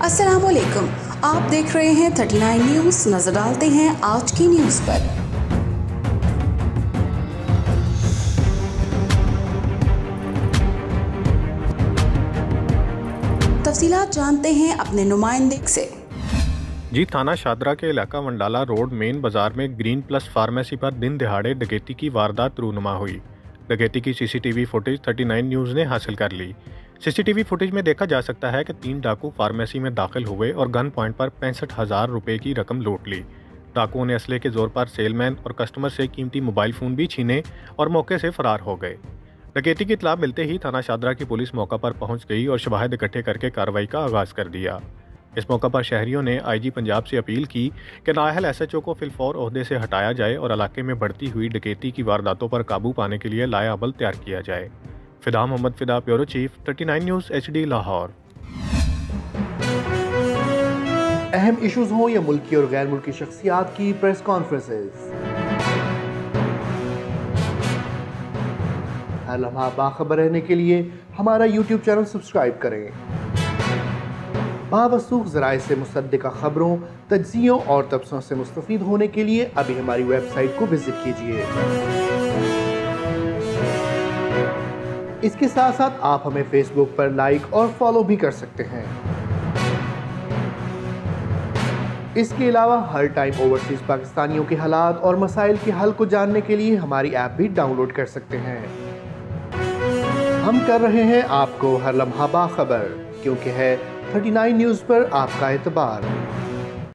अस्सलामुअलैकुम, आप देख रहे हैं 39 न्यूज़। नजर डालते हैं आज की न्यूज़ पर। तफसीलात जानते हैं अपने नुमाइंदे से। जी, थाना शादरा के इलाका वंडाला रोड मेन बाजार में ग्रीन प्लस फार्मेसी पर दिन दिहाड़े डकैती की वारदात रूनुमा हुई। डकैती की सीसीटीवी फुटेज 39 न्यूज़ ने हासिल कर ली। सीसीटीवी फुटेज में देखा जा सकता है कि 3 डाकू फार्मेसी में दाखिल हुए और गन पॉइंट पर 65,000 रुपये की रकम लूट ली। डाकुओं ने असले के जोर पर सेलमैन और कस्टमर से कीमती मोबाइल फ़ोन भी छीने और मौके से फरार हो गए। डकैती की इत्तला मिलते ही थाना शादरा की पुलिस मौका पर पहुंच गई और शवाहिद इकट्ठे करके कार्रवाई का आगाज़ कर दिया। इस मौका पर शहरियों ने आईजी पंजाब से अपील की कि नाअहल एसएचओ को फिलफौर ओहदे से हटाया जाए और इलाके में बढ़ती हुई डकैती की वारदातों पर काबू पाने के लिए लाया अमल तैयार किया जाए। फिदा मोहम्मद फिदा, bureau chief, 39 news HD, Lahore. अहम इश्यूज हों या मुल्की और गैर मुल्की शख्सियात की प्रेस कॉन्फ्रेंसेस, हर लम्हा बाखबर रहने के लिए हमारा YouTube चैनल सब्सक्राइब करें। बावसूख ज़राए से मुसद्दिक़ा खबरों, तज्ज़ियों और तबसरों से मुस्तफ़ीद होने के लिए अभी हमारी वेबसाइट को विजिट कीजिए। इसके साथ साथ आप हमें फेसबुक पर लाइक और फॉलो भी कर सकते हैं। इसके अलावा हर टाइम ओवरसीज पाकिस्तानियों के हालात और मसाइल के हल को जानने के लिए हमारी ऐप भी डाउनलोड कर सकते हैं। हम कर रहे हैं आपको हर लम्हा बाखबर, क्योंकि है 39 न्यूज़ पर आपका एतबार।